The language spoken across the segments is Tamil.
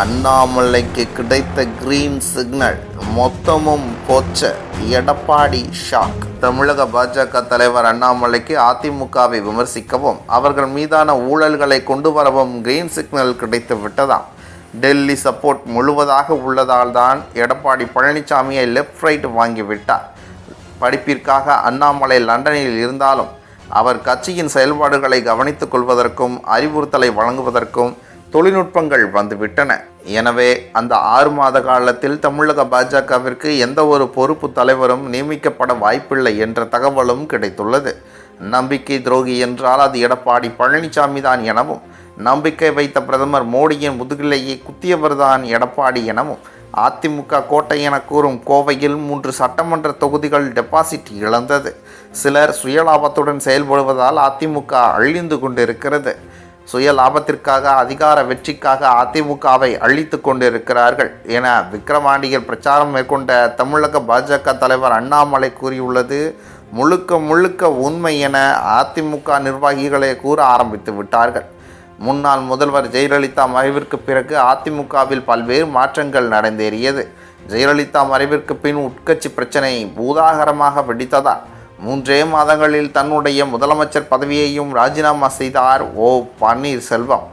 அண்ணாமலைக்கு கிடைத்த கிரீன் சிக்னல், மொத்தமும் போச்ச. எடப்பாடி ஷாக். தமிழக பாஜக தலைவர் அண்ணாமலைக்கு அதிமுகவை விமர்சிக்கவும் அவர்கள் மீதான ஊழல்களை கொண்டு வரவும் கிரீன் சிக்னல் கிடைத்து விட்டதாம். டெல்லி சப்போர்ட் முழுவதாக உள்ளதால் தான் எடப்பாடி பழனிசாமியை லெஃப்ட் ரைட் வாங்கிவிட்டார். படிப்பிற்காக அண்ணாமலை லண்டனில் இருந்தாலும் அவர் கட்சியின் செயல்பாடுகளை கவனித்துக் கொள்வதற்கும் அறிவுறுத்தலை வழங்குவதற்கும் தொழில்நுட்பங்கள் வந்துவிட்டன. எனவே அந்த 6 மாத காலத்தில் தமிழக பாஜகவிற்கு எந்த ஒரு பொறுப்பு தலைவரும் நியமிக்கப்பட வாய்ப்பில்லை என்ற தகவலும் கிடைத்துள்ளது. நம்பிக்கை துரோகி என்றால் அது எடப்பாடி பழனிசாமி தான் எனவும், நம்பிக்கை வைத்த பிரதமர் மோடியின் முதுகிலேயே குத்தியவர்தான் எடப்பாடி எனவும், அதிமுக கோட்டை என கூறும் கோவையில் 3 சட்டமன்ற தொகுதிகள் டெபாசிட் இழந்தது. சிலர் சுயலாபத்துடன் செயல்படுவதால் அதிமுக அழிந்து கொண்டிருக்கிறது. சுய லாபத்திற்காக, அதிகார வெற்றிக்காக அதிமுகவை அழித்து கொண்டிருக்கிறார்கள் என விக்கிரவாண்டியில் பிரச்சாரம் மேற்கொண்ட தமிழக பாஜக தலைவர் அண்ணாமலை கூறியுள்ளது முழுக்க முழுக்க உண்மை என அதிமுக நிர்வாகிகளே கூற ஆரம்பித்து விட்டார்கள். முன்னாள் முதல்வர் ஜெயலலிதா மறைவிற்கு பிறகு அதிமுகவில் பல்வேறு மாற்றங்கள் நடந்தேறியது. ஜெயலலிதா மறைவிற்கு பின் உட்கட்சி பிரச்சனை பூதாகரமாக வெடித்ததால் 3 மாதங்களில் தன்னுடைய முதலமைச்சர் பதவியையும் ராஜினாமா செய்தார் பன்னீர்செல்வம்.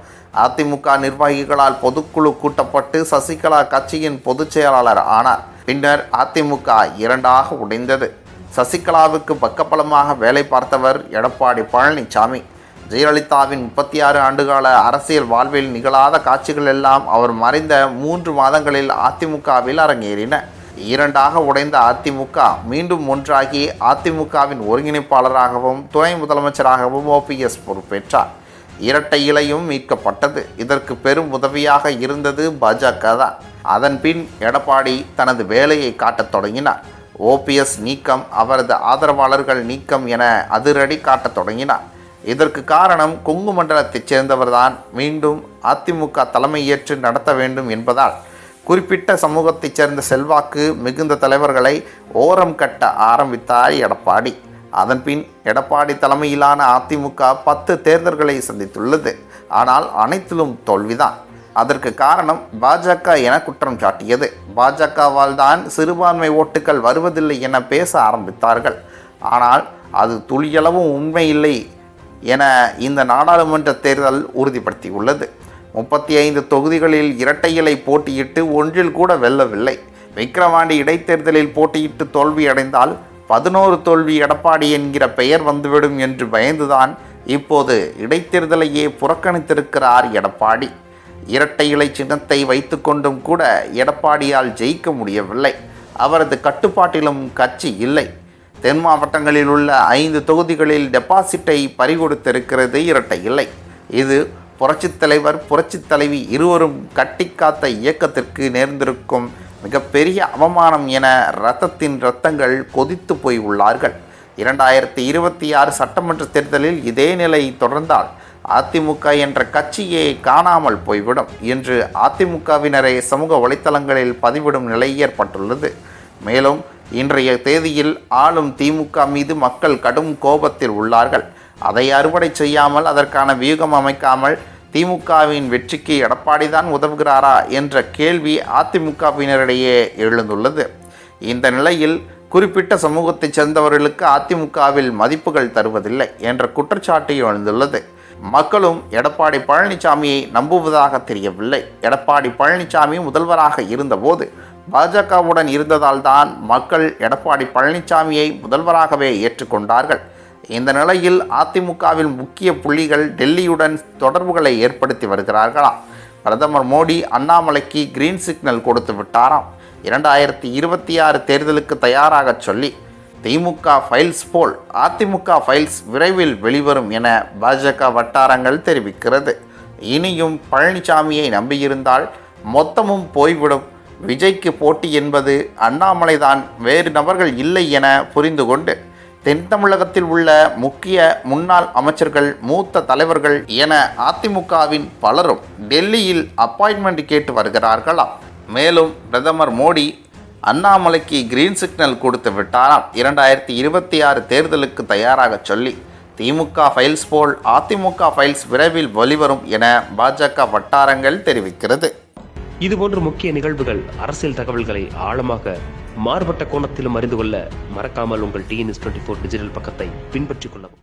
அதிமுக நிர்வாகிகளால் பொதுக்குழு கூட்டப்பட்டு சசிகலா கட்சியின் பொதுச் செயலாளர் ஆனார். பின்னர் அதிமுக 2ஆக உடைந்தது. சசிகலாவுக்கு பக்கபலமாக வேலை பார்த்தவர் எடப்பாடி பழனிசாமி. ஜெயலலிதாவின் 36 ஆண்டுகால அரசியல் வாழ்வில் நிகழாத காட்சிகள் எல்லாம் அவர் மறைந்த 3 மாதங்களில் அதிமுகவில் அரங்கேறின. 2ஆக உடைந்த அதிமுக மீண்டும் ஒன்றாகி அதிமுகவின் ஒருங்கிணைப்பாளராகவும் துணை முதலமைச்சராகவும் OPS பொறுப்பேற்றார். இரட்டை இலையும் மீட்கப்பட்டது. இதற்கு பெரும் உதவியாக இருந்தது பாஜக தான். அதன் பின் எடப்பாடி தனது வேலையை காட்டத் தொடங்கினார். OPS நீக்கம், அவரது ஆதரவாளர்கள் நீக்கம் என அதிரடி காட்டத் தொடங்கினார். இதற்கு காரணம் கொங்கு மண்டலத்தைச் சேர்ந்தவர்தான் மீண்டும் அதிமுக தலைமை ஏற்று நடத்த வேண்டும் என்பதால் குறிப்பிட்ட சமூகத்தைச் சேர்ந்த செல்வாக்கு மிகுந்த தலைவர்களை ஓரம் கட்ட ஆரம்பித்தார் எடப்பாடி. அதன்பின் எடப்பாடி தலைமையிலான அதிமுக 10 தேர்தல்களை சந்தித்துள்ளது. ஆனால் அனைத்திலும் தோல்விதான். அதற்கு காரணம் பாஜக என குற்றம் சாட்டியது. பாஜகவால் தான் சிறுபான்மை ஓட்டுகள் வருவதில்லை என பேச ஆரம்பித்தார்கள். ஆனால் அது துளியளவும் உண்மை இல்லை என இந்த நாடாளுமன்ற தேர்தல் உறுதிப்படுத்தியுள்ளது. 35 தொகுதிகளில் இரட்டை இலை போட்டியிட்டு ஒன்றில் கூட வெல்லவில்லை. விக்கிரவாண்டி இடைத்தேர்தலில் போட்டியிட்டு தோல்வியடைந்தால் 11 தோல்வி எடப்பாடி என்கிற பெயர் வந்துவிடும் என்று பயந்துதான் இப்போது இடைத்தேர்தலையே புறக்கணித்திருக்கிறார் எடப்பாடி. இரட்டை இலை சின்னத்தை வைத்துக்கொண்டும் கூட எடப்பாடியால் ஜெயிக்க முடியவில்லை. அவரது கட்டுப்பாட்டிலும் கட்சி இல்லை. தென் மாவட்டங்களில் உள்ள 5 தொகுதிகளில் டெபாசிட்டை பறிகொடுத்திருக்கிறது இரட்டை இலை. இது புரட்சித் தலைவர் புரட்சித் தலைவி இருவரும் கட்டிக்காத்த இயக்கத்திற்கு நேர்ந்திருக்கும் மிகப்பெரிய அவமானம் என இரத்தங்கள் கொதித்து போய் உள்ளார்கள். 2026 சட்டமன்ற தேர்தலில் இதே நிலை தொடர்ந்தால் அதிமுக என்ற கட்சியே காணாமல் போய்விடும் என்று அதிமுகவினரே சமூக வலைத்தளங்களில் பதிவிடும் நிலை ஏற்பட்டுள்ளது. மேலும் இன்றைய தேதியில் ஆளும் திமுக மீது மக்கள் கடும் கோபத்தில் உள்ளார்கள். அதை அறுவடை செய்யாமல், அதற்கான வியூகம் அமைக்காமல் திமுகவின் வெற்றிக்கு எடப்பாடி தான் உதவுகிறாரா என்ற கேள்வி அதிமுகவினரிடையே எழுந்துள்ளது. இந்த நிலையில் குறிப்பிட்ட சமூகத்தைச் சேர்ந்தவர்களுக்கு அதிமுகவில் மதிப்புகள் தருவதில்லை என்ற குற்றச்சாட்டு எழுந்துள்ளது. மக்களும் எடப்பாடி பழனிசாமியை நம்புவதாக தெரியவில்லை. எடப்பாடி பழனிசாமி முதல்வராக இருந்தபோது பாஜகவுடன் இருந்ததால் தான் மக்கள் எடப்பாடி பழனிசாமியை முதல்வராகவே ஏற்றுக்கொண்டார்கள். இந்த நிலையில் அதிமுகவில் முக்கிய புள்ளிகள் டெல்லியுடன் தொடர்புகளை ஏற்படுத்தி வருகிறார்களாம். பிரதமர் மோடி அண்ணாமலைக்கு கிரீன் சிக்னல் கொடுத்து விட்டாராம். 2026 தேர்தலுக்கு தயாராக சொல்லி திமுக ஃபைல்ஸ் போல் அதிமுக ஃபைல்ஸ் விரைவில் வெளிவரும் என பாஜக வட்டாரங்கள் தெரிவிக்கிறது. இனியும் பழனிசாமியை நம்பியிருந்தால் மொத்தமும் போய்விடும். விஜய்க்கு போட்டி என்பது அண்ணாமலைதான், வேறு நபர்கள் இல்லை என புரிந்து கொண்டு தென் தமிழகத்தில் உள்ள முக்கிய முன்னாள் அமைச்சர்கள், மூத்த தலைவர்கள் என அதிமுகவின் பலரும் டெல்லியில் அப்பாயின்மெண்ட் கேட்டு வருகிறார்களாம். மேலும் பிரதமர் மோடி அண்ணாமலைக்கு கிரீன் சிக்னல் கொடுத்து விட்டாராம். 2026 தேர்தலுக்கு தயாராக சொல்லி திமுக ஃபைல்ஸ் போல் அதிமுக ஃபைல்ஸ் விரைவில் வெளிவரும் என பாஜக வட்டாரங்கள் தெரிவிக்கிறது. இதுபோன்ற முக்கிய நிகழ்வுகள், அரசியல் தகவல்களை ஆழமாக மாறுபட்ட கோணத்திலும் அறிந்து கொள்ள மறக்காமல் உங்கள் TNS24 டிஜிட்டல் பக்கத்தை பின்பற்றிக் கொள்ளவும்.